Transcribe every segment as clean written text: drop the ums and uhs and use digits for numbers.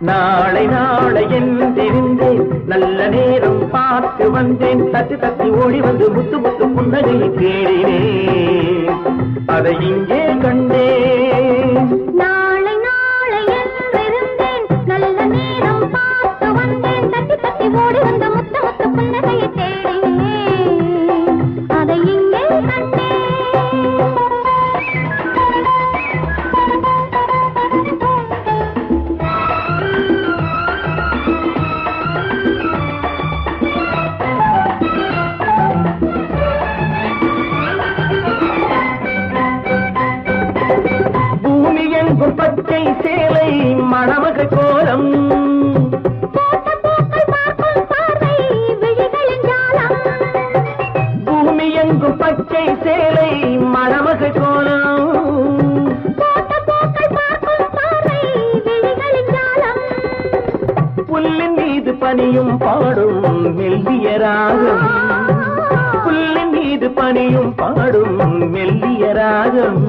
நாளை நாளை என்றிருந்தேன், நல்ல நேரம் பார்த்து வந்தேன். தட்டி தட்டி ஓடி வந்து முத்து முத்து புன்னகையை தேடினேன், அதை இங்கே கண்டேன். நாளை நாளை என்றிருந்தேன், நல்ல நேரம் பார்த்து வந்தேன். தட்டி தட்டி ஓடி வந்து முத்து முத்து புன்னகையை தேடினேன், அதை இங்கே கண்டேன். பச்சை சேலை மணமக கோலம், பூமி எங்கும் பச்சை சேலை மணமக கோலம், புல்லின் மீது பனியும் பாடும் மெல்லிய ராகம், புல்லின் மீது பனியும் பாடும் மெல்லிய ராகம்.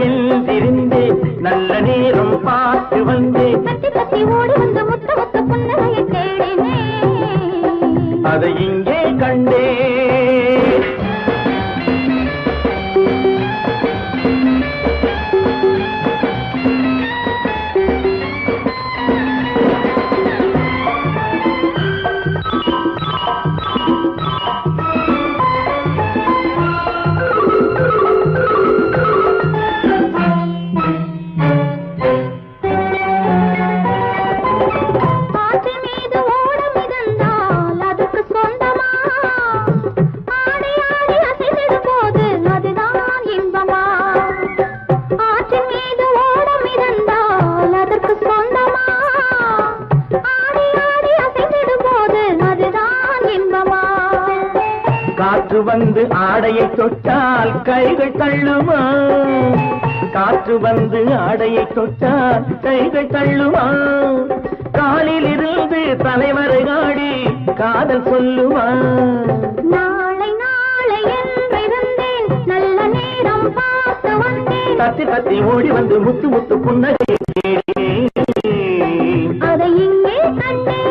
எழுந்திருந்தேன், நல்ல நேரம் பார்த்து வந்தேன். தட்டி தட்டி ஓடி வந்து முத்த முத்த புன்னகையை தேடினேன், அதை இங்கே கண்டேன். காற்று வந்து ஆடையை தொட்டால் கைகள் தள்ளுமா, காற்று வந்து ஆடையை தொட்டால் கைகள் தள்ளுமா, காலில் இருந்து தலைவரை ஆடி காதல் சொல்லுமா. நாளை நாளை என்றிருந்தேன், நல்ல நேரம் பார்த்து வந்தேன். தத்தி தத்தி ஓடி வந்து முத்து முத்து புன்னகையை தேடினேன், அதை இங்கே கண்டேன்.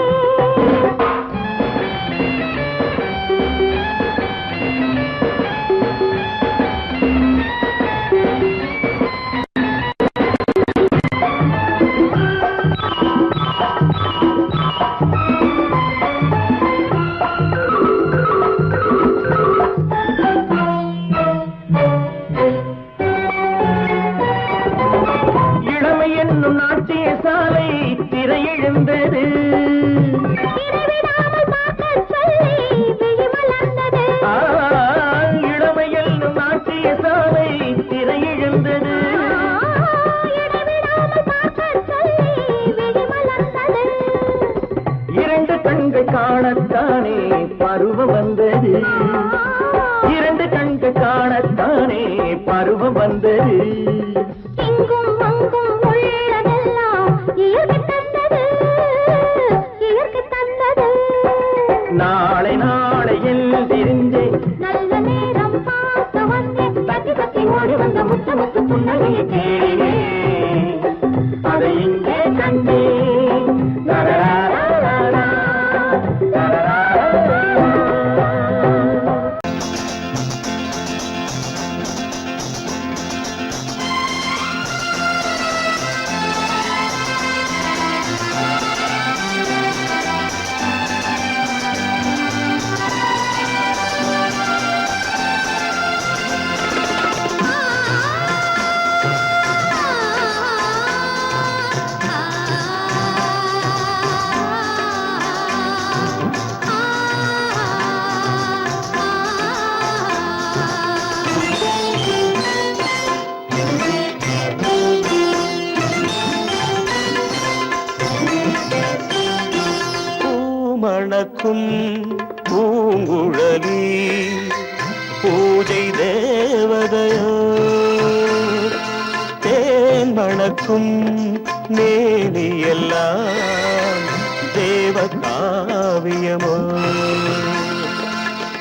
நாட்டிய சாலை திரையெழுந்தது, இளமையில் நாட்டிய சாலை திரையெழுந்தது, இரண்டு கண்கள் காணத்தானே பருவம் வந்தது, இரண்டு கண்கள் காணத்தானே பருவம் வந்தது. நாளை நாளை எழுந்திருந்தேன், நல்ல நேரம் பார்த்து வந்தேன். தட்டி தட்டி ஓடி வந்த முத்து முத்து புன்னகையை தேடினேன், அதை இங்கே கண்டேன். மணக்கும் பூங்குழலி பூஜை தேவதையோ தேன் மணக்கும் மேனியெல்லாம் தேவ காவியமோ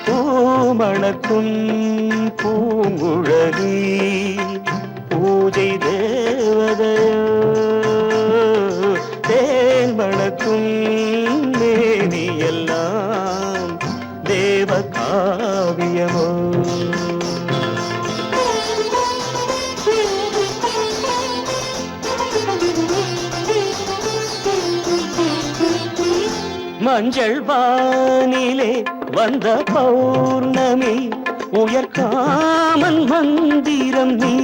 பூமணக்கும் பூங்குழலி பூஜை தேவதையோ தேன் மணக்கும் மேனியெல்லாம் தேவ காவியமோ மஞ்சள் வானிலே வந்த பௌர்ணமி உயர்காமன் மந்திரம் நீ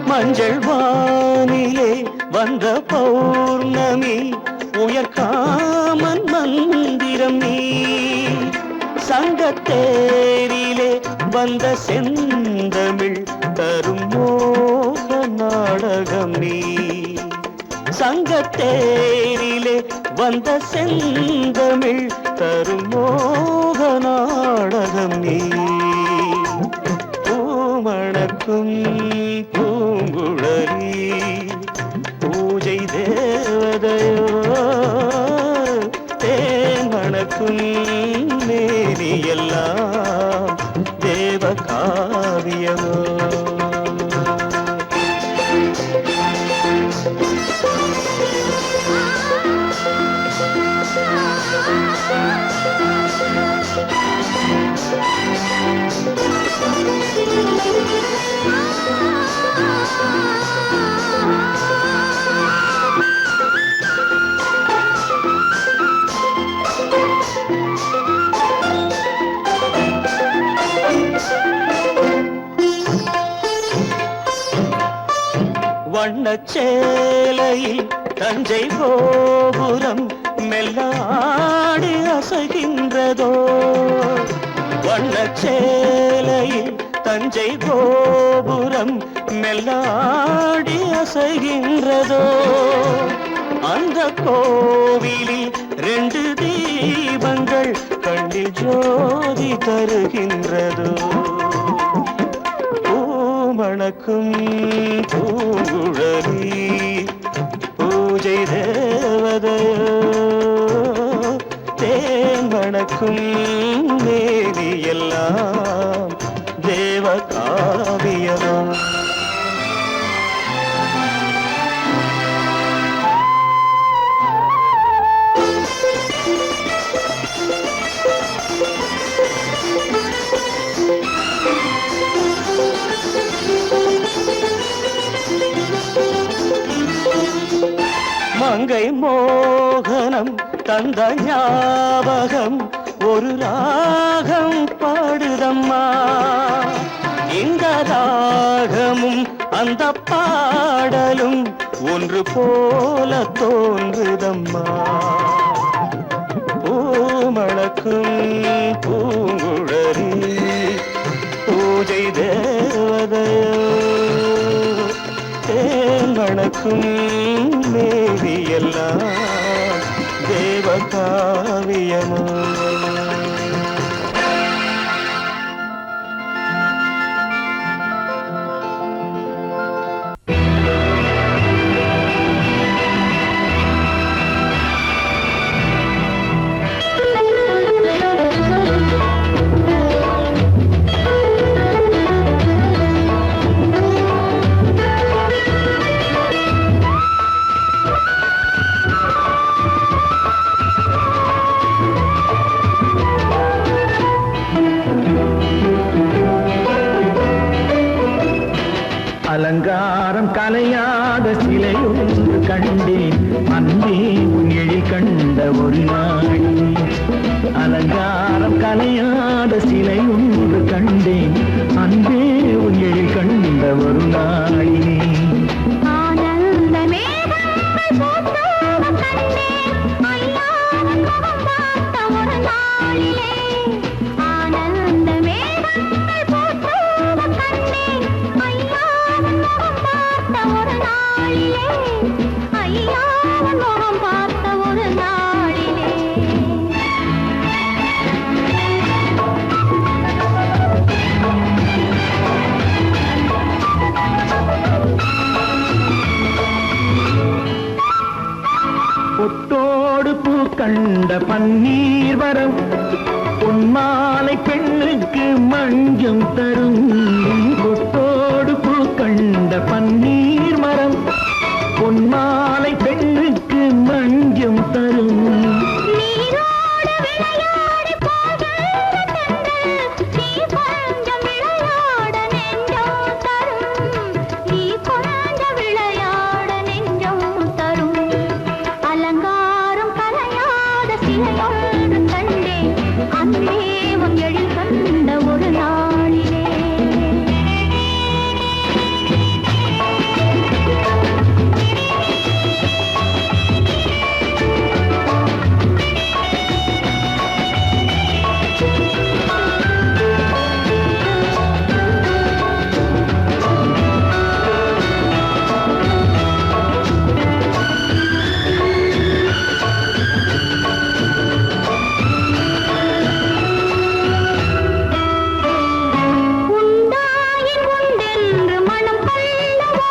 மஞ்சள் வானிலே வந்த பௌர்ணமி உயர்காமன் மந்திரம் நீ சங்கத்தேரிலே வந்த செந்தமிழ் தரும் மோக நாடகம் நீ சங்கத்தேரிலே வந்த செந்தமிழ் தரும் மோக நாடகம் நீ பூமணக்கும் பூங்குழலி பூஜை தேவதையோ தேன் மணக்கும் மேனியெல்லாம் தேவ காவியமோ வண்ணச்சேலையில் தஞ்சை கோபுரம் மெல்லாடி அசைகின்றதோ வண்ணச்சேலையில் தஞ்சை கோபுரம் மெல்லாடி அசைகின்றதோ அந்த கோவிலில் 2 தீபங்கள் கண்ணில் ஜோதி தருகின்றதோ பூமணக்கும் பூங்குழலி பூஜை தேவதையோ தேன் மணக்கும் மேனியெல்லாம் தேவ காவியமோ மங்கை மோகனம் தந்த ஞாபகம் ஒரு ராகம் பாடுதம்மா இந்த ராகமும் அந்த பாடலும் ஒன்று போல தோன்றுதம்மா பூமணக்கும் பூங்குழலி பூஜை தேவதையோ தேன் மணக்கும் மேனியெல்லாம் தேவ காவியமோ அலங்காரம் கலையாத சிலையொன்று கண்டேன் அன்பே உன் எழில் கண்ட ஒரு நாள் அலங்காரம் கலையாத சிலையொன்று கண்டேன் அன்பே உன் எழில் கண்ட ஒரு நாளினே கண்ட பன்னீர் வரம் பொன்மாலை பெண்ணுக்கு மஞ்சம் தரும் கொத்தோடு பூ கண்ட பன்னீர் மரம் பொன்மாலை பெண்ணுக்கு மஞ்சம் தரும் நீரோடு விளையாடி போகின்ற தென்றல், நீ கொஞ்சம் விளையாட நெஞ்சம் தரும். நீ கொஞ்சம் விளையாட நெஞ்சம் தரும். அலங்காரம் கலையாத சிலையொன்று கண்டேன், அன்பே உன் எழில் கண்ட ஒரு நாளிலே. உண்டாயின் உண்டென்று மனம் கொள்ளவோ,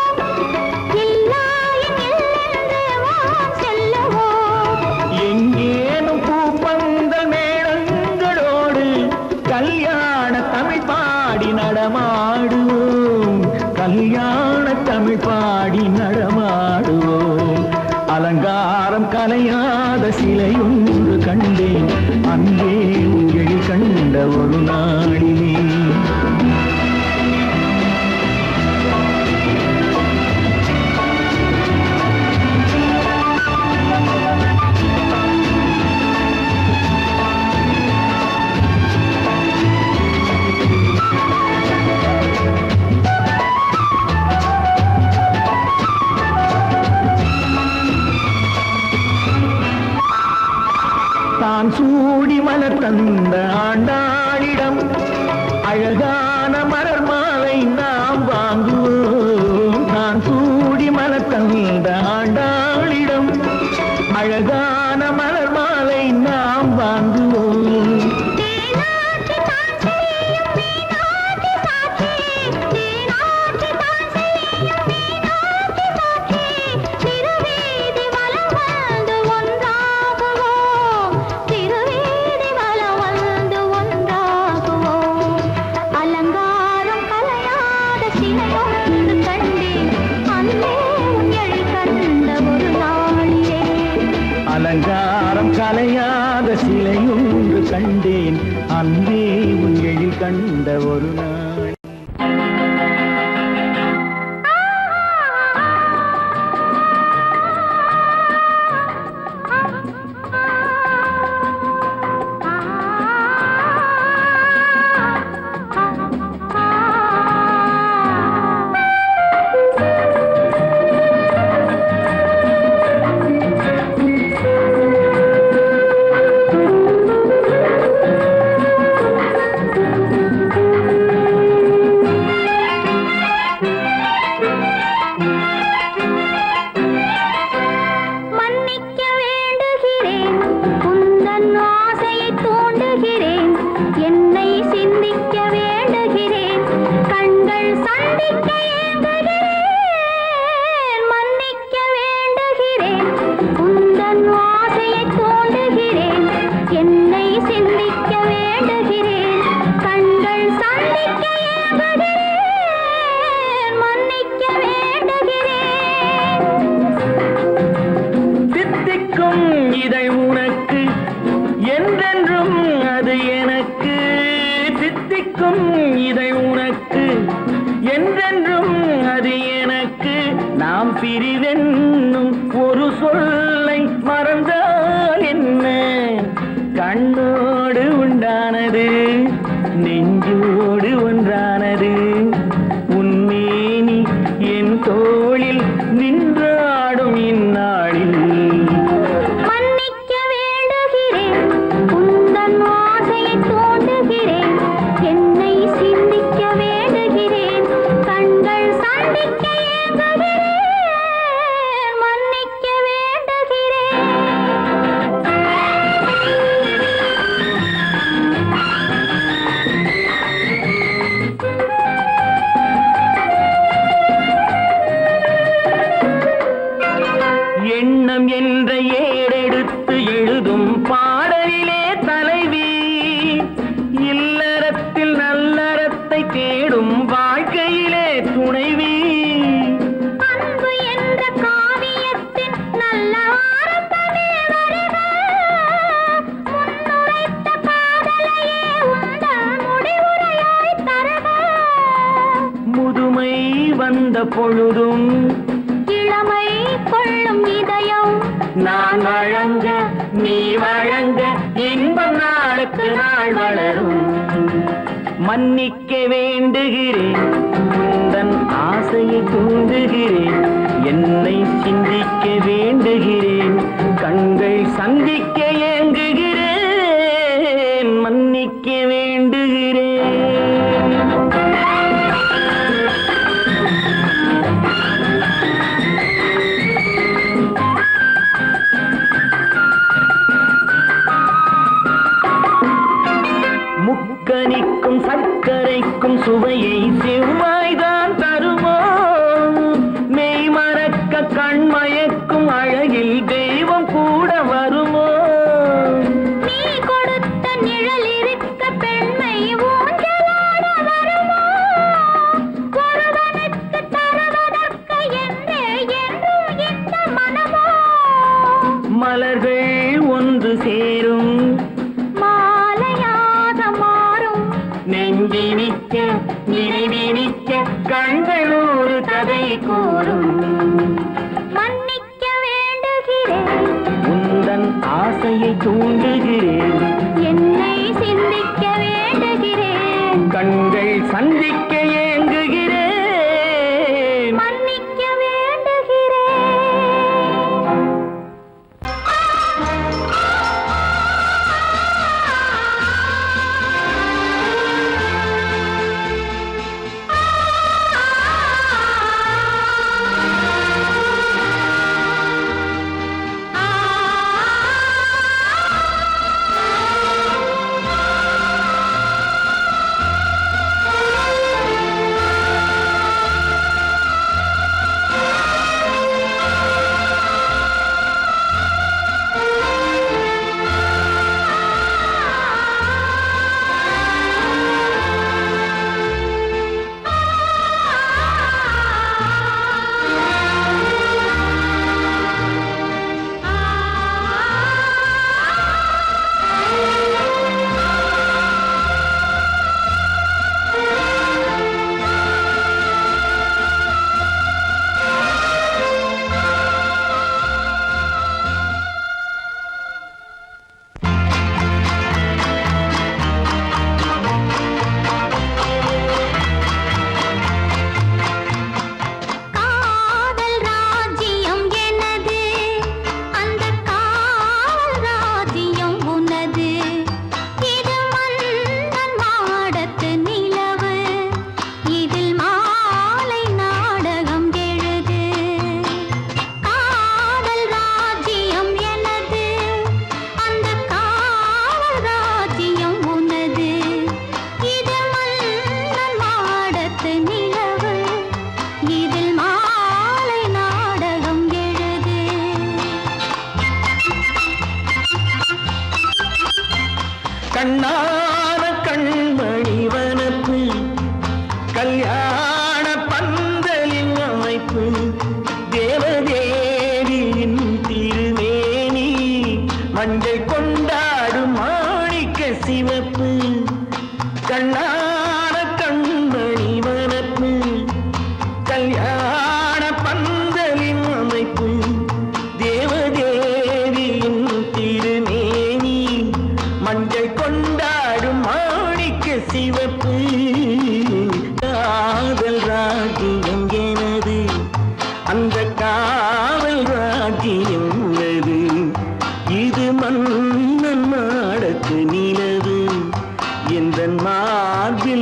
இல்லாயின் இல்லென்று வாம் செல்லவோ. எங்கேனும் பூப்பந்தல் மேளங்களோடு கல்யாண தமிழ் பாடி நடமாடுவோம் கல்யாண தமிழ் பாடி நடமாடுவோம் அலங்காரம் கலையாத சிலையொன்று கண்டேன் அன்பே உங்கள் கண்ட ஒரு நாளிலே தான் சூடி மலர் தந்த ஆண்டாளிடம் அழகான மலர் மாலை நாம் வாங்குவோம் தான் சூடி மலர் தந்த ஆண்டாளிடம் அழகான மலர் மாலை நாம் வாங்குவோம் தேனாட்டி தான் செய்யும் மீனாட்டி சாட்சி, தேனாட்டி தான் செய்யும் மீனாட்டி சாட்சி. திருவீதி வலம் வந்து ஒன்றாகுவோம், திருவீதி வலம் வந்து ஒன்றாகுவோம். அலங்காரம் கலையாத சிலையொன்று கண்டேன், அன்பே உன் எழில் கண்ட ஒரு நாளிலே. அலங்காரம் கலையாத சிலையொன்று கண்டேன் அன்பே உன் எழில் கண்ட ஒரு நாள் மன்னிக்க வேண்டுகிறேன், உந்தன் ஆசையை தூண்டுகிறேன், என்னை சிந்திக்க வேண்டுகிறேன், கண்கள் சந்திக்க ஏங்குகிறேன். மன்னிக்க வேண்டுகிறேன், உந்தன் ஆசையை தூண்டுகிறேன், என்னை சிந்திக்க வேண்டுகிறேன், கண்கள் சந்திக்க ஏங்குகிறேன். மன்னிக்க வேண்டுகிறேன். தித்திக்கும் இதை உனக்கு என்றென்றும் அது எனக்கு தித்திக்கும் இதை உனக்கு என்றென்றும் அது எனக்கு நாம் பிரிவென்னும் ஒரு சொல்லை மறந்தால் என்ன கண்ணோடு உண்டானது நெஞ்சோடு ஒன்றானது உன்மேனி என் தோளில் நின்றாடும் இந்நாளில் மன்னிக்க வேண்டுகிறேன், உந்தன் ஆசையை தூண்டுகிறேன், என்னை சிந்திக்க வேண்டுகிறேன், கண்கள் சந்திக்க ஏங்குகிறேன். மன்னிக்க வேண்டுகிறேன். பொழுதும் இளமை கொள்ளும் இதயம் நான் வழங்க நீ வழங்க இன்பம் நாளுக்கு நாள் வளரும். மன்னிக்க வேண்டுகிறேன், உந்தன் ஆசையை தூண்டுகிறேன், என்னை சிந்திக்க வேண்டுகிறேன், கண்கள் சந்திக்க ஏங்குகிறேன், மன்னிக்க வேண்டுகிறேன். முக்கனிக்கும் சர்க்கரைக்கும் சுவையை செவ்வாய்தான் தருமோ, மெய் மறக்க கண்மயக்கும் அழகில் தெய்வம் கூட வருமோ. நீ கொடுத்த நிழல் இருக்க பெண்மை ஊஞ்சலாட வருமோ, ஒருவனுக்கு தருவதற்கு என்றே என்றும் இந்த மனமோ. மலர்கள் ஒன்று சேரும் நெஞ்சினிக்க நினைவினிக்க கண்கள் ஒரு கதை கூறும். மன்னிக்க வேண்டுகிறேன், உந்தன் ஆசையை தூண்டுகிறேன், என்னை சிந்திக்க வேண்டுகிறேன், கண்கள் சந்திக்க ஏங்குகிறேன், மன்னிக்க வேண்டுகிறேன். கண்ணான கண்மணி வனப்பு கல்யாண பந்தலின் அமைப்பு தேவதேவியின் திருமேனி மஞ்சள் கொண்டாடும் மாணிக்க சிவப்பு. கண்ணான கண்மணி வனப்பு கல்யாண பந்தலின் அமைப்பு தேவதேவியின் திருமேனி மஞ்சள் கொண்டாடும் மாணிக்க சிவப்பு. காதல் ராஜ்யம் எனது, அந்த காவல் ராஜ்யம் உள்ளது, இது மன்னன் மாடத்து நிலவு, எந்த மார்பில்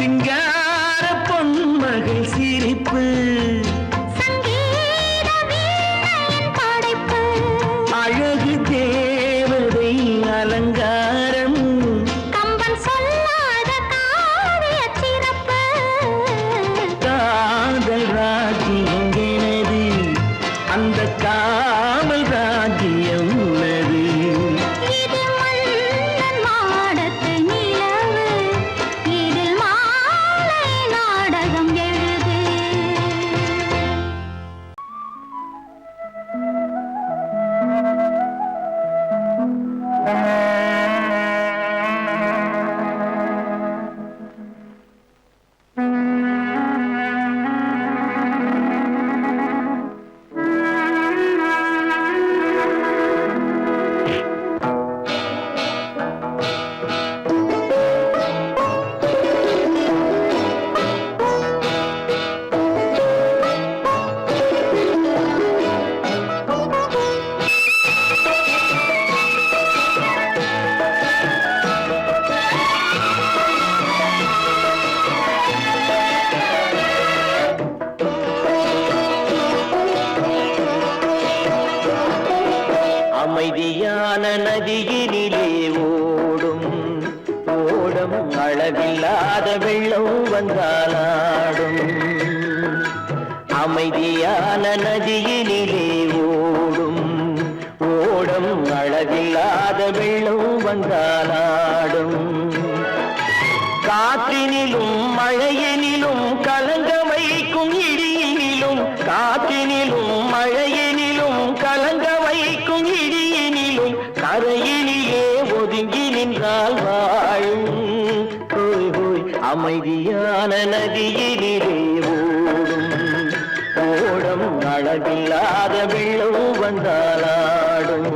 சிங்கார பொன்மகள் சிரிப்பு சங்கீத வீணையின் படைப்பு அழகு தேவதை அலங்காரம் கம்பன் சொல்லாத காவிய சிறப்பு காதல் ராஜ்யம் எனது அந்த காவல் ராஜ்யம் உள்ளது இது மன்னன் மாடத்து நிலவு இதில் மாலை நாடகம் எழுது அமைதியான நதியினிலே ஓடும் ஓடம் அளவில்லாத வெள்ளம் வந்தாலாடும் அமைதியான நதியினிலே ஓடும் ஓடம் அளவில்லாத வெள்ளம் வந்தாலாடும் காற்றினிலும் மழையினிலும் கலங்க வைக்கும் இடியினிலும் காற்றினிலும் மழையினிலும் கலங்க வைக்கும் இடியினிலும் கரையினிலே ஒதுங்கி நின்றால் வாழும் ஹோய் ஹோய் அமைதியான நதியினிலே ஓடும் ஓடம் அளவில்லாத வெள்ளம் வந்தாலாடும்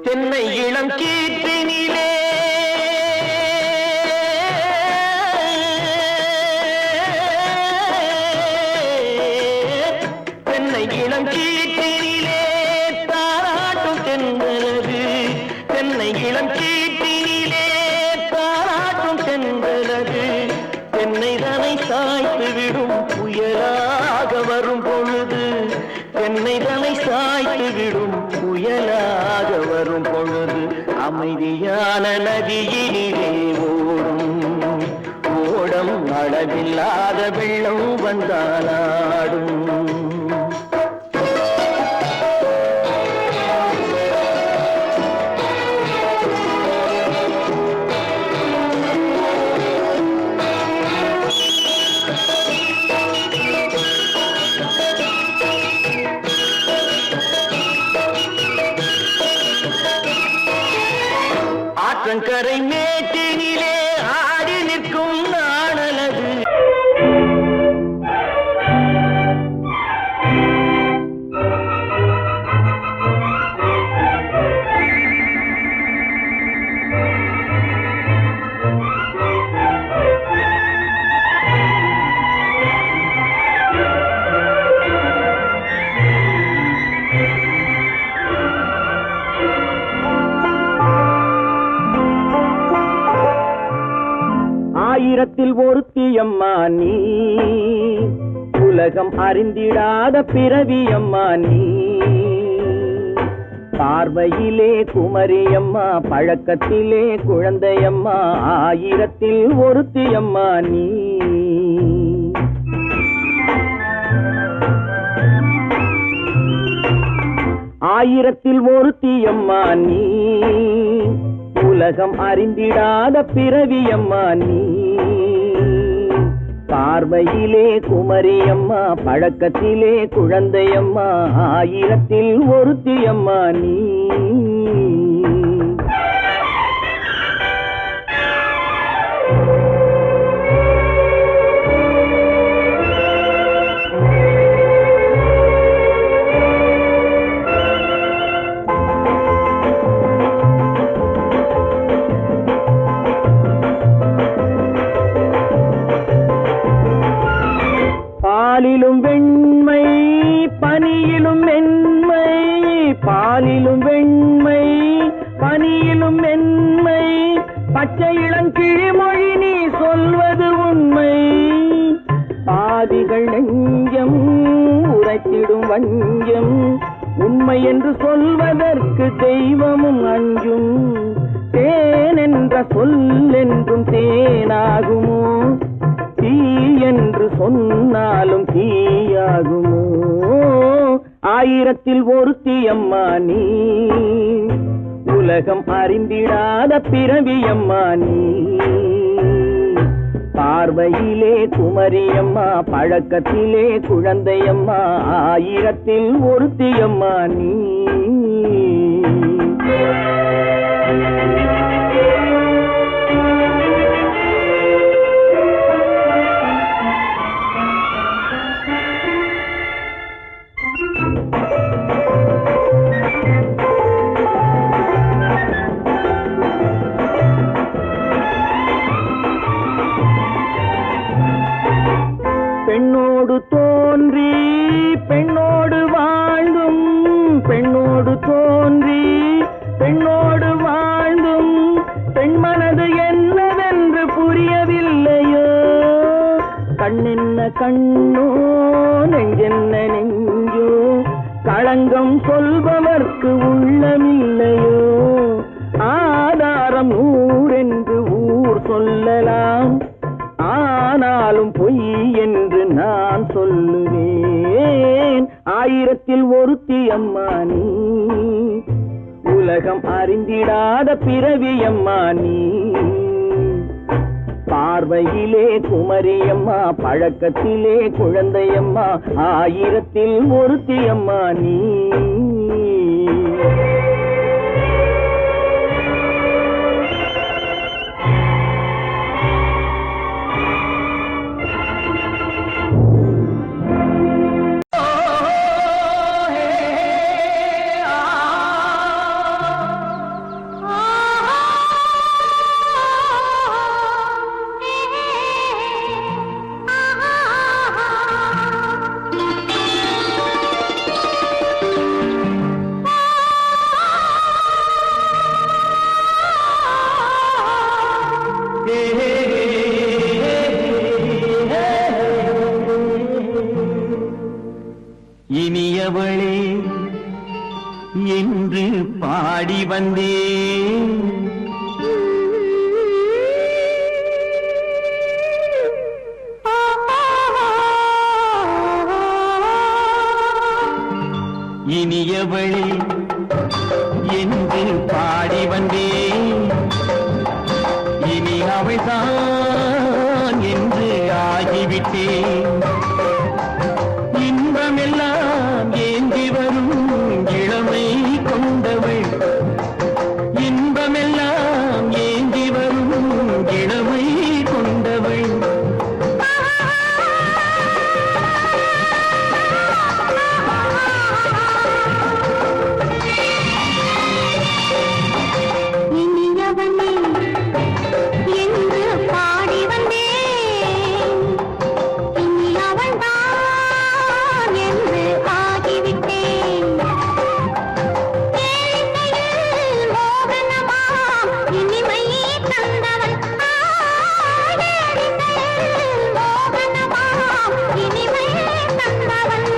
தென்னை இளம் கீற்றினிலே தென்னை இளம் கீற்றினிலே தாராட்டும் தென்றலது தென்னை இளம் கீற்றினிலே தாராட்டும் தென்றலது தென்னை தனை சாய்த்து விடும் புயலாக வரும் பொழுது தென்னை தனை சாய்த்து விடும் புயலாக வரும் பொழுது அமைதியான நதியினிலே ஓடும் ஓடம் அளவில்லாத வெள்ளம் வந்தாலாடும் ஆற்றங்கரை மேட்டினிலே ஆடி நிற்கும் நாணலது ஆயிரத்தில் ஒருத்தியம்மா நீ உலகம் அறிந்திடாத பிறவியம்மா நீ பார்வையிலே குமரியம்மா பழக்கத்திலே குழந்தையம்மா ஆயிரத்தில் ஒருத்தியம்மா நீ ஆயிரத்தில் ஒருத்தியம்மா நீ உலகம் அறிந்திடாத பிறவியம்மா நீ பார்வையிலே குமரியம்மா பழக்கத்திலே குழந்தையம்மா ஆயிரத்தில் ஒருத்தியம்மா நீ பாலிலும் வெண்மை பனியிலும் மென்மை, பாலிலும் வெண்மை பனியிலும் மென்மை, பச்சை இளங்கிழிமொழி நீ சொல்வது உண்மை. பாதிகள் நெஞ்சம் உரைத்திடும் வஞ்சம், உண்மை என்று சொல்வதற்கு தெய்வமும் அஞ்சும். தேன் என்ற சொல் என்றும் தேனாகுமோ, தீ என்று சொன்னாலும் தீயாகுமோ. ஆயிரத்தில் ஒருத்தி அம்மா நீ, உலகம் அறிந்திடாத பிறவியம்மா நீ. பார்வையிலே குமரியம்மா, பழக்கத்திலே குழந்தையம்மா, ஆயிரத்தில் ஒருத்தியம்மா நீ. பெண்ணோடு தோன்றி பெண்ணோடு வாழ்ந்தும், பெண்ணோடு தோன்றி பெண்ணோடு வாழ்ந்தும், பெண் மனது என்னவென்று புரியவில்லையோ. கண்ணென்ன கண்ணோ நெஞ்சென்ன நெஞ்சோ, களங்கம் சொல்பவர்க்கு உள்ளமில்லையோ. ஆதாரம் ஊரென்று ஊர் சொல்லலாம், ஆனாலும் பொய் என்று நான் சொல்லுவேன். ஆயிரத்தில் ஒருத்தி அம்மா நீ, உலகம் அறிந்திடாத பிறவியம்மா நீ. பார்வையிலே குமரியம்மா, பழக்கத்திலே குழந்தையம்மா, ஆயிரத்தில் ஒருத்தி அம்மா நீ. இனியவளே என்று பாடி வந்தேன், இனியவளே என்று பாடி வந்தேன். இனி அவள்தான் என்று ஆகிவிட்டேன். இன்பமெல்லாம் ஏந்தி வரும் இளமை கொண்டவள், இன்பமெல்லாம் ஏந்தி வரும் இளமை கொண்டவள். இனியவனே என்று பாடி வந்தேன், இனி அவள்தான் என்று ஆகிவிட்டேன். கேளிக்கையில் மோகனமாம் இனிமை தந்தவன், கேளிக்கையில் மோகனமாம் இனிமை தந்தவன்.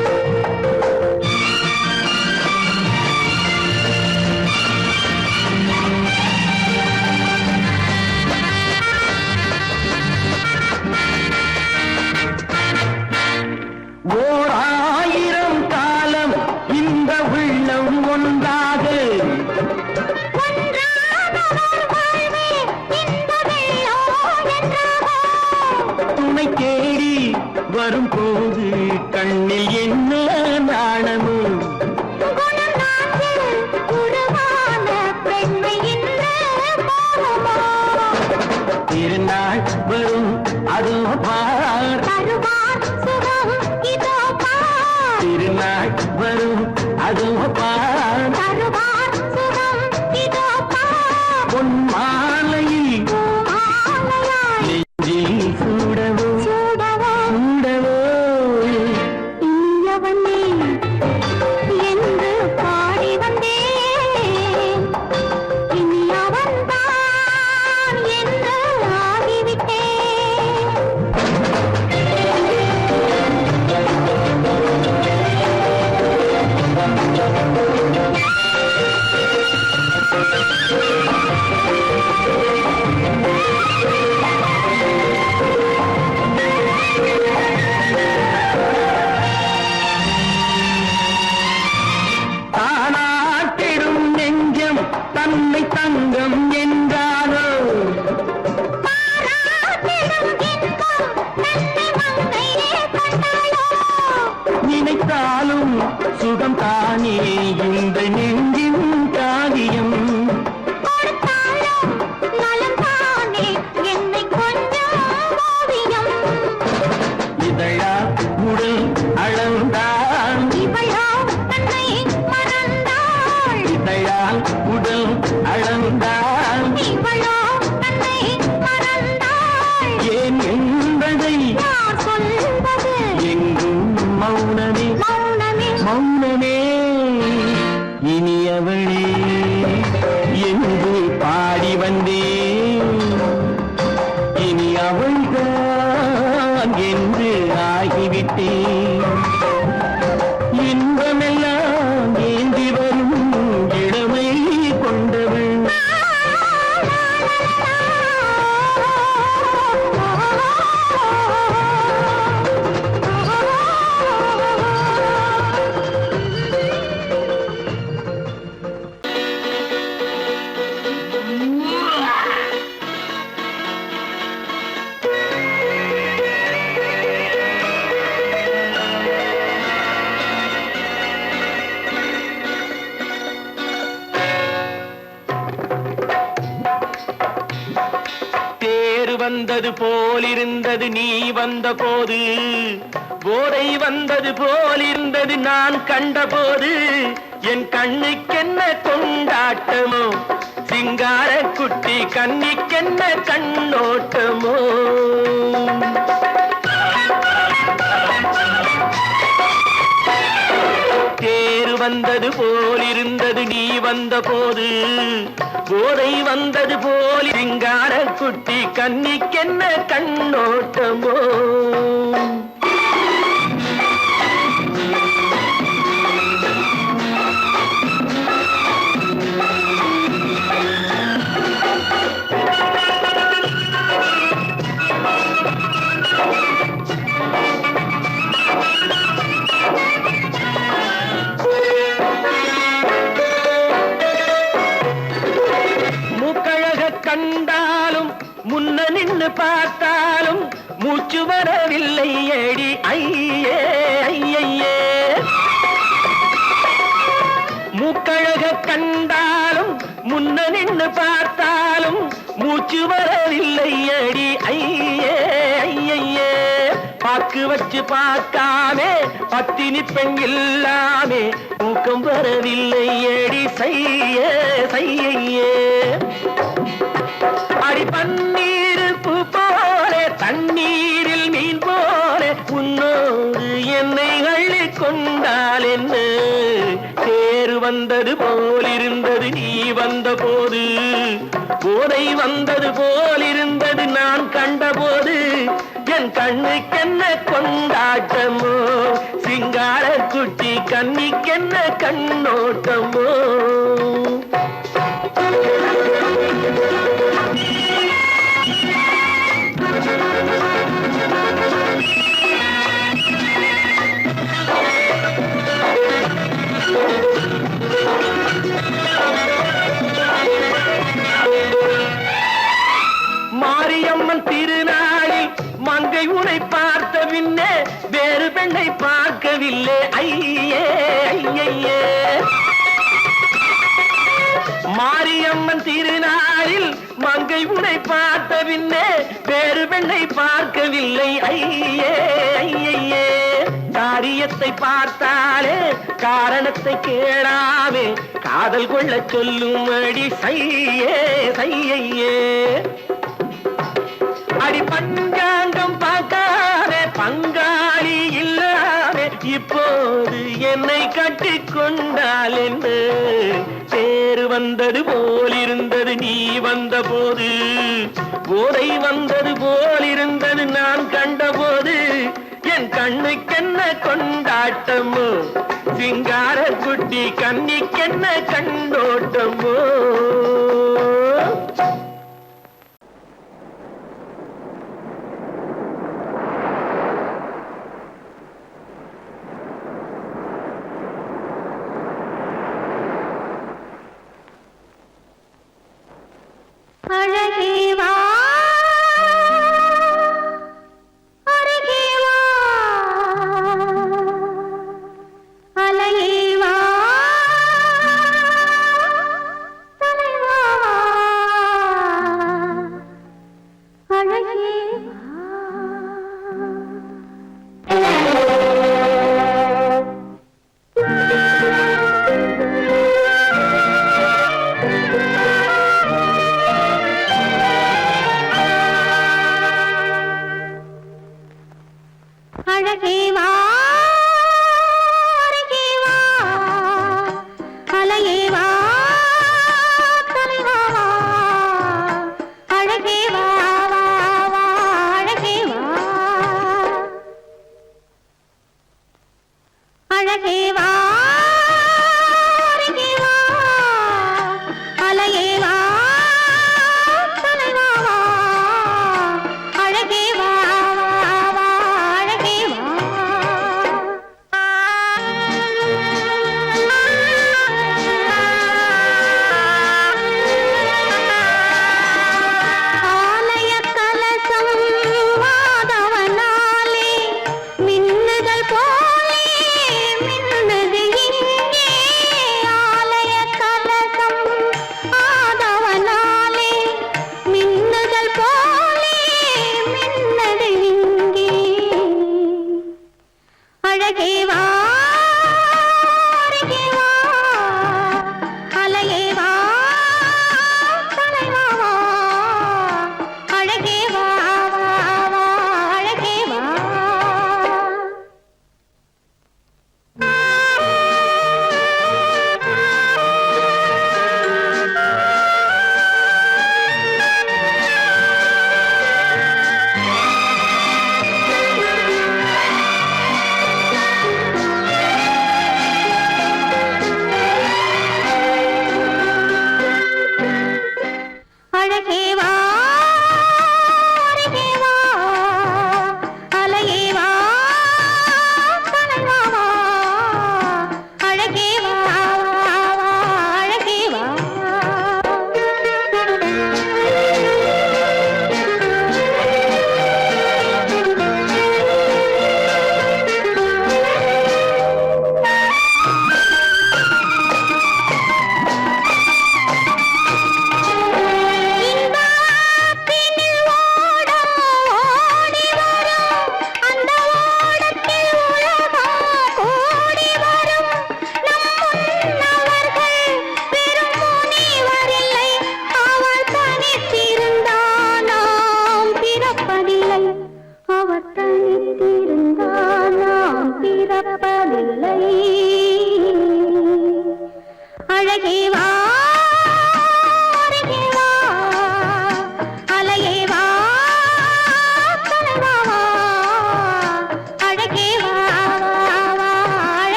ஓர் ஆயிரம் காலம் இந்த உள்ளம் ஒன்றாக, துணை தேடி வரும்போது கண்ணில் என்ன நாணமும். திருநாள் வரும் அதோ பார், திருநாள் வரும் அதோ பார். பொன் மாலையில் நெஞ்சில் சூடவோ சூடவோ வீட்டி இன்பமெல்லாம் ஏந்தி வரும் இளமை கொண்டவள் வந்தது போலிருந்தது நீ வந்த போது போதை வந்தது போலிருந்தது நான் கண்டபோது என் கண்ணுக்கென்ன கொண்டாட்டமோ சிங்கார குட்டி கண்ணிக்கென்ன கண்ணோட்டமோ தேர் வந்தது போலிருந்தது நீ வந்த போது போதை வந்தது போல் சிங்கார குட்டி கண்ணிக்கென்ன கண்ணோட்டமோ கண்டாலும் முன்ன நின்று பார்த்தாலும் மூச்சு வரவில்லை ஏடி ஐயே ஐயே மூக்கழக கண்டாலும் முன்ன நின்று பார்த்தாலும் மூச்சு வரவில்லை ஏடி ஐயே ஐயே பாக்கு வச்சு பார்க்காமே பத்தினி பெண் இல்லாமே தூக்கம் வரவில்லை ஏடி செய்ய செய்யே அடி பன்னீர் பூ போல தண்ணீரில் மீன் போல உன்னோடு என்னை அள்ளி கொண்டால் என்ன தேர் வந்தது போலிருந்தது நீ வந்த போது போதை வந்தது போலிருந்தது நான் கண்டபோது என் கண்ணுக்கென்ன கொண்டாட்டமோ சிங்கார குட்டி கண்ணிக்கென்ன கண்ணோட்டமோ மாரியம்மன் திருநாளில் மங்கை உனை பார்த்த பின்னே வேறு பெண்ணை பார்க்கவில்லை ஐயே ஐயே மாரியம்மன் திருநாளில் மங்கை உனை பார்த்த பின்னே வேறு பெண்ணை பார்க்கவில்லை ஐயே ஐயே காரியத்தை பார்த்தாலே காரணத்தை கேளாமே காதல் கொள்ள சொல்லும்படி செய்யே செய்யே அடி பஞ்சாங்கம் பார்க்காதே பங்காளி இல்லாமே இப்போது என்னை கட்டிக் கொண்டால் என்று தேர் வந்தது போலிருந்தது நீ வந்த போது போதை வந்தது போலிருந்தது நான் கண்டபோது என் கண்ணுக்கென்ன கொண்டாட்டமோ சிங்கார குட்டி கண்ணிக்கென்ன கண்ணோட்டமோ அழகேவா அழகேவா அலையேவா தலைவாவா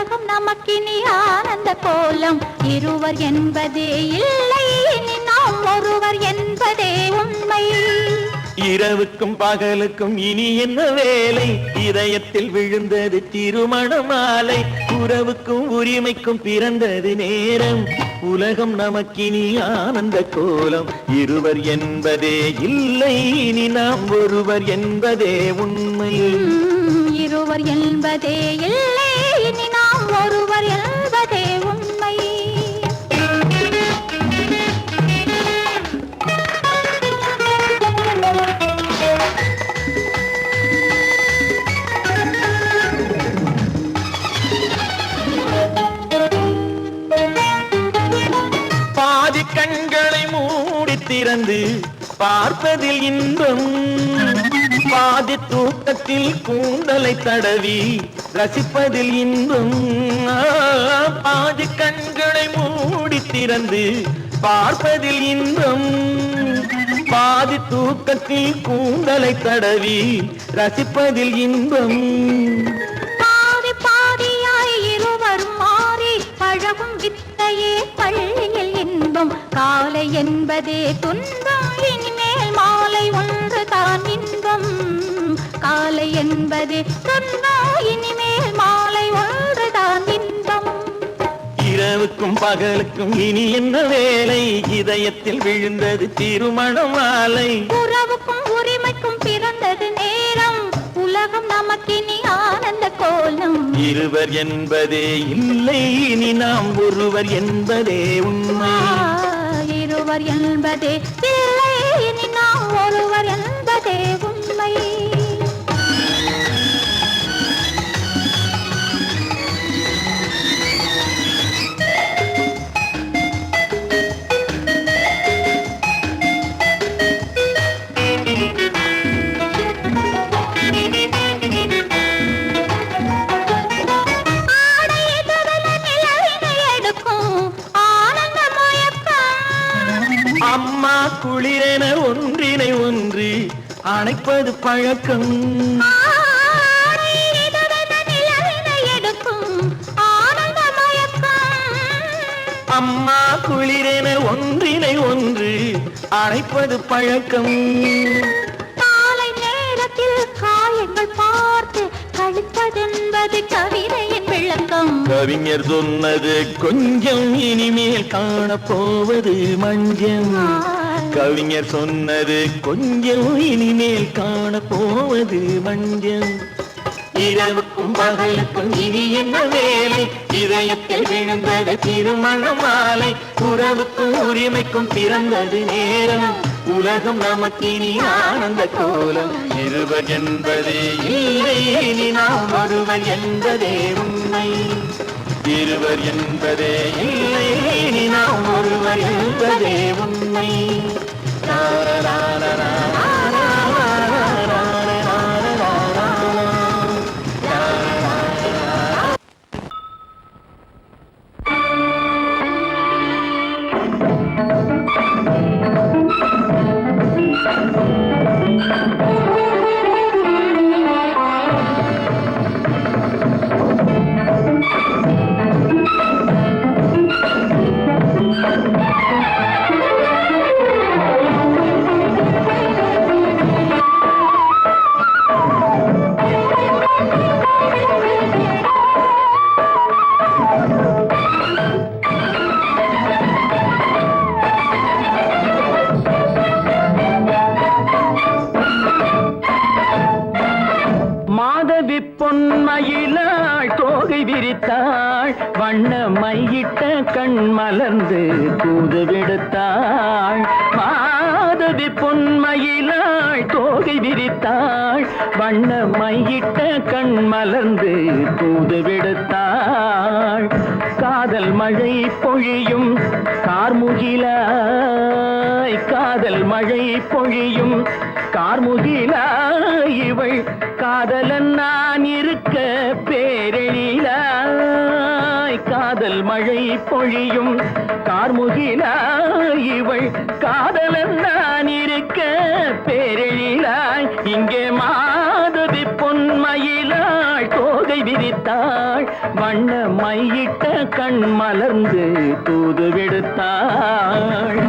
உலகம் நமக்கினி ஆனந்த கோலம் இருவர் என்பதே இல்லை இனி நாம் ஒருவர் என்பதே உண்மை இரவுக்கும் பகலுக்கும் இனி என்ன வேலை இதயத்தில் விழுந்தது திருமண மாலை உறவுக்கும் உரிமைக்கும் பிறந்தது நேரம் உலகம் நமக்கினி ஆனந்த கோலம் இருவர் என்பதே இல்லை இனி நாம் ஒருவர் என்பதே உண்மை இருவர் என்பதே இல்லை இனி நாம் ஒருவர் என்பதே உண்மை பாதி கண்களை மூடி திறந்து பார்ப்பதில் இன்பம் பாதி தூக்கத்தில் கூந்தலை தடவி ரசிப்பதில் இன்பம் பாதி கண்களை மூடி திறந்து பார்ப்பதில் இன்பம் பாதி தூக்கத்தில் கூந்தலை தடவி ரசிப்பதில் இன்பம் பாதி பாதியாய் இருவரும் மாறி பழகும் வித்தையே பள்ளியில் இன்பம் காலை என்பதே துன்பம் இனிமேல் மாலை ஒன்று தான் இன்பம் காலை என்பதே துன்பம் இனிமேல் மாலை ஒன்று தான் இன்பம் இரவுக்கும் பகலுக்கும் இனி என்ன வேலை இதயத்தில் விழுந்தது திருமண மாலை உறவுக்கும் உரிமைக்கும் பிறந்தது நேரம் உலகம் நமக்கினி ஆனந்த கோலம் இருவர் என்பதே இல்லை இனி நாம் ஒருவர் என்பதே உண்மை இருவர் என்பதே இல்லை இனி நாம் ஒருவர் என்பதே உண்மை அம்மா குளிரென ஒன்றினை ஒன்று அணைப்பது பழக்கம் அம்மா குளிரென ஒன்றினை ஒன்று அணைப்பது பழக்கம் காலை நேரத்தில் காயங்கள் பார்த்து கழிப்பதென்பது கவிதையின் விளக்கம் கவிஞர் சொன்னது கொஞ்சம் இனிமேல் காணப்போவது மஞ்சம் கவிஞர் சொன்னது கொஞ்சம் இனிமேல் காணப்போவது மஞ்சம் இரவுக்கும் பகலுக்கும் இனி என்ன வேலை இதயத்தில் விழுந்தது திருமண மாலை உறவுக்கும் உரிமைக்கும் பிறந்தது நேரம் உலகம் நமக்கினி ஆனந்த கோலம் இருவர் என்பதே இல்லை இனி நாம் ஒருவர் என்பதே உண்மை இருவர் என்பதே இல்லை இனி நாம் ஒருவர் என்பதே உண்மை பொன்மயிலாள் தோகை விரித்தாள் வண்ண மையிட்ட கண் மலர்ந்து தூது விடுத்தாள் மாதவி பொன்மயிலாள் தோகை விரித்தாள் வண்ண மையிட்ட கண் மலர்ந்து தூது விடுத்தாள் காதல் மழை பொழியும் கார்முகிலாய் காதல் மழை பொழியும் கார்முகிலாய் இவள் காதலன் நான் இருக்க பேரெழிலாய் காதல் மழை பொழியும் கார்முகிலாய் இவள் காதலன் நான் இருக்க பேரெழிலாய் இங்கே மாதவி பொன்மயிலாள் தோகை தோகை விரித்தாள் வண்ண மையிட்ட கண் மலர்ந்து தூது விடுத்தாள்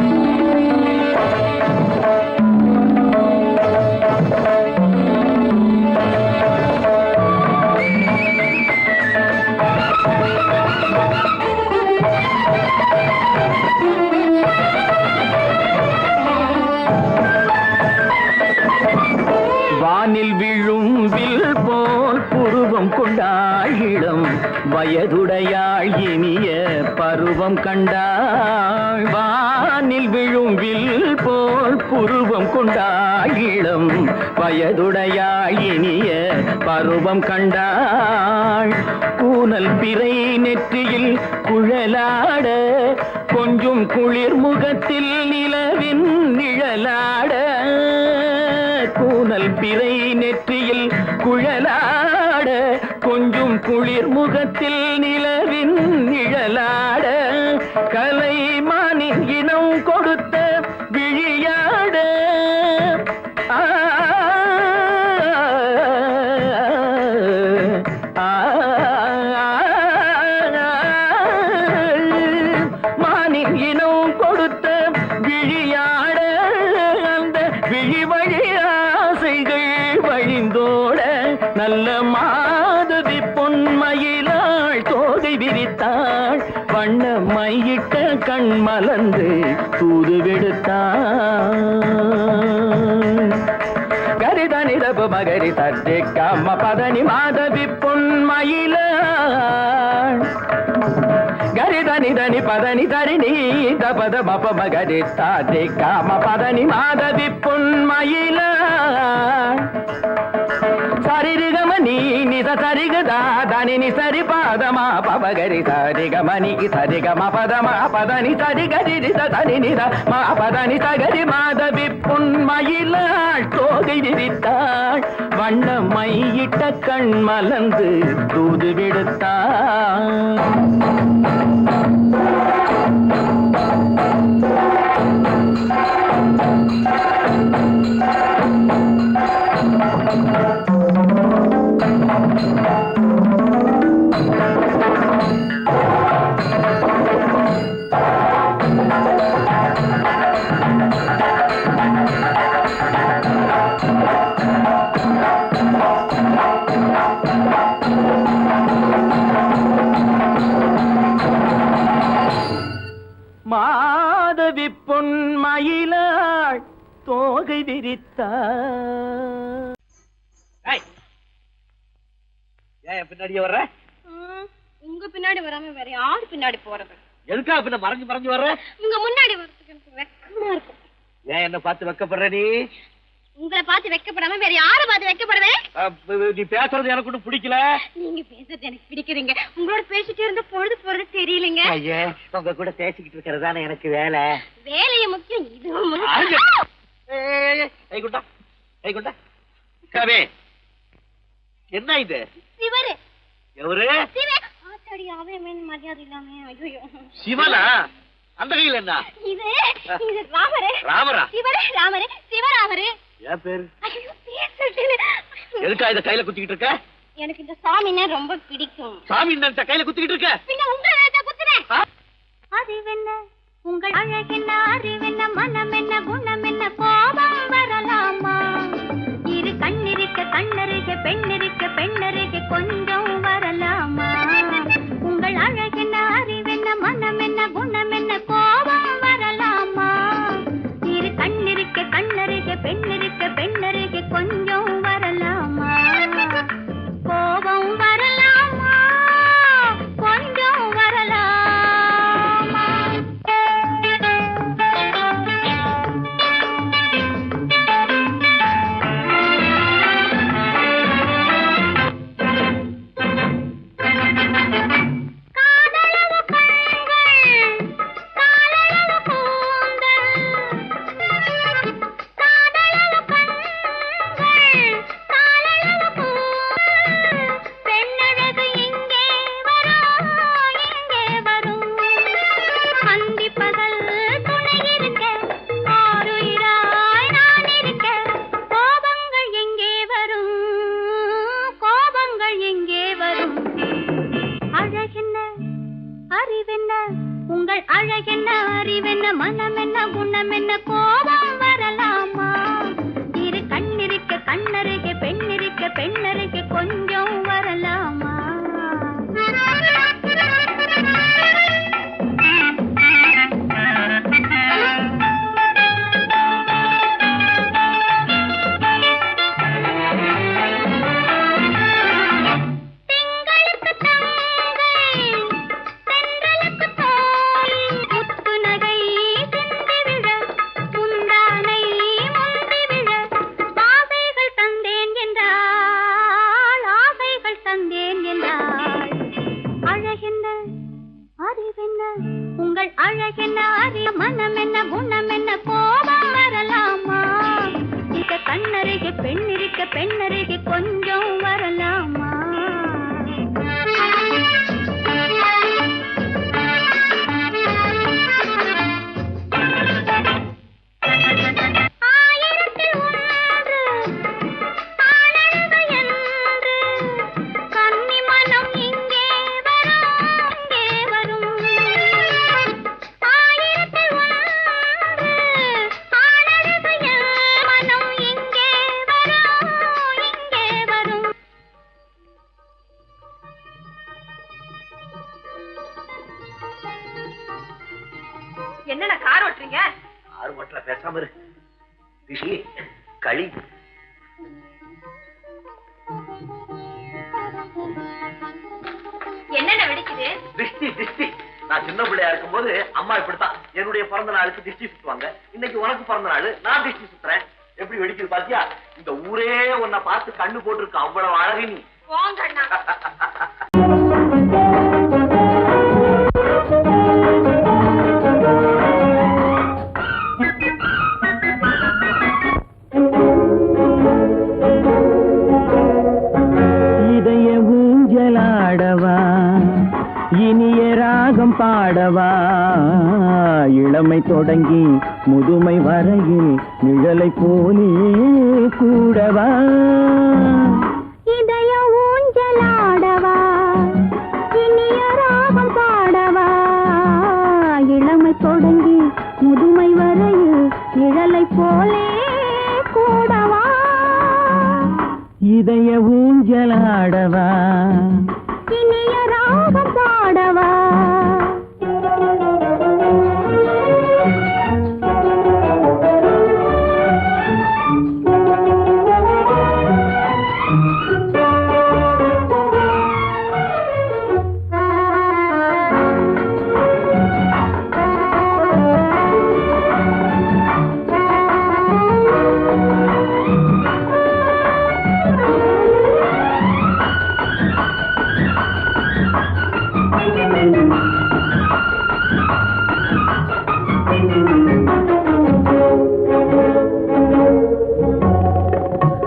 வானில் விழும் வில் போல் புருவம் கொண்டாள் இளம் வயதுடையாள் இனிய பருவம் கண்டாள் வானில் விழும் வில் போல் புருவம் கொண்டாள் இளம் வயதுடையாள் இனிய பருவம் கண்டாள் கூனல் பிறை நெற்றியில் குழலாட கொஞ்சம் குளிர் முகத்தில் நிலவின் நிழலாட கூனல் பிறை நெற்றியில் குழலாட கொஞ்சம் குளிர் முகத்தில் நிலவின் நிழலாட கலைமானின் இனம் கொடுத்த விழியாட மானின் இனம் கொடுத்த விழியாட அந்த விழி வழி ஆசைகள் வழிந்தோட நல்ல மாதவி பொன்மயிலாள் தோகை விரித்தாள் வண்ண மையிட்ட கண் மலர்ந்து தூது விடுத்தாள் கரிதனிதபு மகரி தட்டி கம்ம பதனி மாதவி பொன்மயிலாள் கரிதனிதனி பதனி தரிணி தபத மப மகரி தாட்டி காம பதனி மாதவி பொன்மயிலாள் சரிகமணி நித சரிகதா தனி சரி பாதமா பபகரி சரிகமணி சரிகம பதமா பதனி சரிகரி தனி நித மா பதனி சகரி மாதவி பொன்மயிலாள் தோகை விரித்தாள் வண்ண மையிட்ட கண் மலர்ந்து தூது விடுத்தாள் மாதவி பொன்மயிலாள் தோகை விரித்தாள் ஏன் பின்னாடியே வர்ற உங்க பின்னாடி வராம வேற யாரு பின்னாடி போறது எதுக்கா பின்ன மறைஞ்சு மறைஞ்சு வர்ற உங்க முன்னாடி வரதுக்கு எனக்கு வெக்கமா இருக்கும் ஏன் என்ன பார்த்து வெக்கப்படுற நீ உங்களை பார்த்து வெக்கப்படாம வேற யாரை பார்த்து வெக்கப்படுவேன் நீ பேசுறது எனக்கு ஒன்றும் பிடிக்கல நீங்க பேசுறது எனக்கு பிடிக்கிறீங்க உங்களோட பேசிட்டே இருந்த பொழுது போறது தெரியலங்க ஐயே உங்க கூட பேசிக்கிட்டு இருக்கிறதானே எனக்கு வேலை வேலைய முக்கியம் இதுவும் குண்டா கவே என்ன இது சிவரு எவரு சிவ ஆத்தாடி அவன் மரியாதை இல்லாம ஐயோ சிவனா அந்த கையில் என்ன இது இது ராமரே ராமரா சிவரே ராமரே சிவராமரே ஏன் பேரு ஐயோ பேசிட்டேனே எதுக்கா இத கையில குத்திக்கிட்டு இருக்க எனக்கு இந்த சாமினா ரொம்ப பிடிக்கும் சாமி இந்த கையில குத்திக்கிட்டு இருக்க பின்ன உங்களை தான் குத்துறேன் அறிவென்ன உங்கள் அழகென்ன அறிவென்ன மனம் என்ன குணம் என்ன கோபம் வரலாமா இரு கண்ணிருக்க கண்ணருக பெண்ணிருக்க பெண்ணருக கொஞ்சம் வரலாமா உங்கள் அழகென்ன அறிவென்ன மனம் என்ன குணம் என்ன கோபம் வரலாமா இரு கண்ணிருக்க கண்ணருக பெண்ணிருக்க பெண்ணருக கொஞ்சம் வரலாமா கோபம் வரலாமா கொஞ்சம் வரலாமா என்ன கோபம் வரலாமா? இரு கண்ணிருக்க கண்ணருகே பெண்ணிருக்க பெண்ணருகே கொஞ்சம் வரலாமா? உங்கள் அழகென்ன அறிய மனம் என்ன குணம் என்ன கோபம் வரலாமா? இந்த கண்ணருகே பெண்ணிருக்க பெண்ணருகே கொஞ்சம் வரலாமா? என்னென்ன கார் ஓட்டுறீங்க? ஆறு மட்டும் பேசாம இரு. ரிஷி களி என்னென்ன வெடிக்குது? திஷ்டி திஷ்டி. நான் சின்ன பிள்ளையா இருக்கும் போது அம்மா இப்படித்தான் என்னுடைய பிறந்த நாளுக்கு திஷ்டி சுத்துவாங்க. இன்னைக்கு உனக்கு பிறந்த நாள், நான் திஷ்டி சுத்துறேன். எப்படி வெடிக்குது பாத்தியா? இந்த ஊரே உன்னை பார்த்து கண்ணு போட்டிருக்கு. அவ்வளவு அழகு நீ. போங்க அண்ணா. இனிய ராகம் பாடவா, இளமை தொடங்கி முதுமை வரையில் நிழலை போலே கூடவா, இதய ஊஞ்சலாடவா, இனிய ராகம் பாடவா, இளமை தொடங்கி முதுமை வரையில் நிழலை போலே கூடவா, இதய ஊஞ்சலாடவா, இனிய ராகம் பாடவா.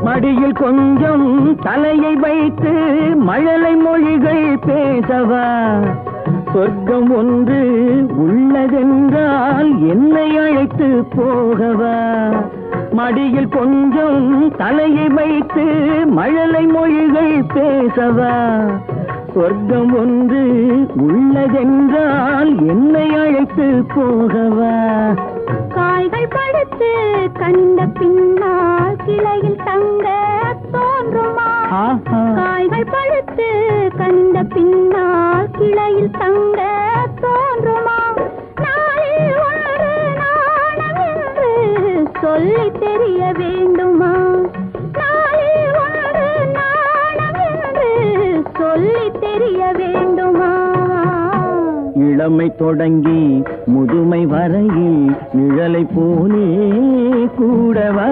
மடியில் கொஞ்சம் தலையை வைத்து மழலை மொழிகள் பேசவா, சொர்க்கம் ஒன்று உள்ளதென்றால் என்னை அழைத்து போகவா, மடியில் கொஞ்சம் தலையை வைத்து மழலை மொழிகள் பேசவா, சொர்க்கம் ஒன்று உள்ளதென்றால் என்னை அழைத்து போகவா, காய்கள் படுத்து கனிந்த பின்னால் கிளையில் தங்க தோன்றுமா, காய்கள் படுத்து கனிந்த பின்னால் கிளையில் தங்க தோன்றுமா, நாளில் ஒன்று நாணம் என்று சொல்லி தெரிய வேண்டுமா, நாளில் ஒன்று நாணம் என்று சொல்லி தெரிய வேண்டுமா, இளமை தொடங்கி முதுமை வரையில் நிழலை போலே கூடவா,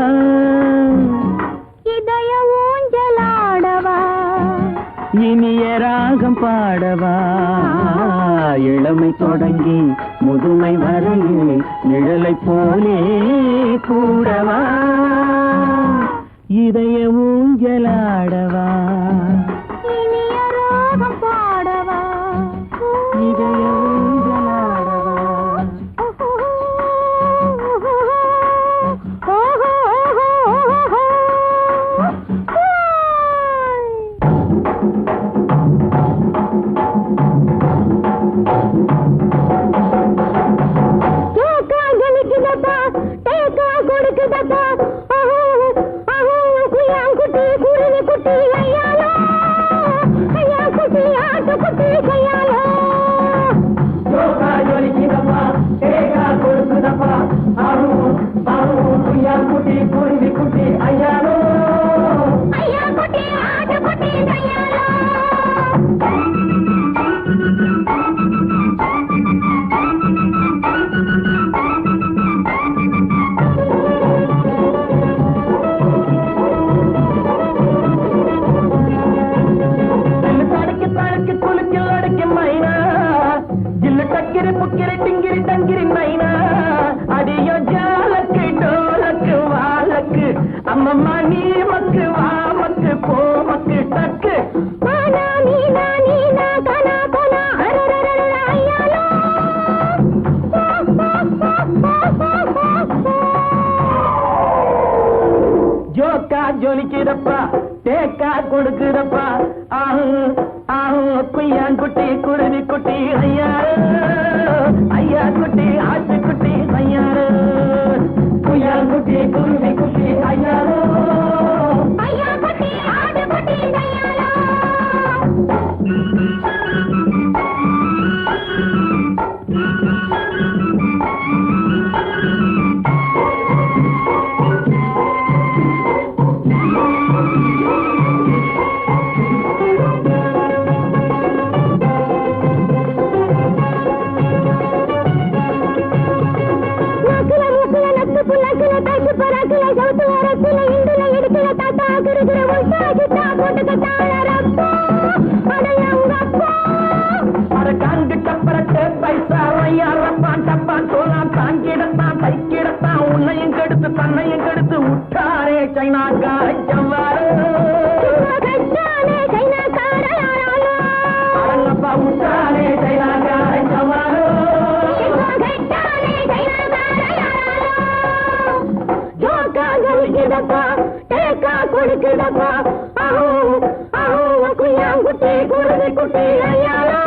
இதய ஊஞ்சலாடவா, இனிய ராகம் பாடவா, இளமை தொடங்கி முதுமை வரையில் நிழலை போலே கூடவா, இதய ஊஞ்சலாடவா, இனிய ராகம் பாடவா, இதய ஊஞ்சலாடவா. கிங்கிரி புக்கிரி டிங்கிரி டங்கிரி நைனா அடியோ ஜாலக்கு டோலக்கு வாலக்கு அம்மம்மா நீ மக்கு வா மக்கு போ மக்கு டக்கு மானா நீனா நீனா கனா கனா அரரரர ஐயாலோ ஜோக்கா ஜொலிக்கிறப்பா தேக்கா கொடுக்கிறப்பா ஆஹு ஆஹு குய்யாங்குட்டி குருவி குட்டி ஐயாரு ஐயா குட்டி ஆட்டு குட்டி ஐயாரு குய்யாங்குட்டி குருவி குட்டி ஐயாரு ஐயா குட்டி ஆடு குட்டி ஐயாலோ உன்னையும் கெடுத்து தன்னையும் கெடுத்து விட்டாரே சைனாக்கார ஜவ்வாறு அரங்கப்பா விட்டாரே சைனாக்கார ஜவ்வாறு ஜோக்கா ஜொலிக்குதப்பா தேக்கா கொடுக்குதப்பா ஆஹோ ஆஹோ குய்யாங்குட்டி குருவி குட்டி ஐயாலோ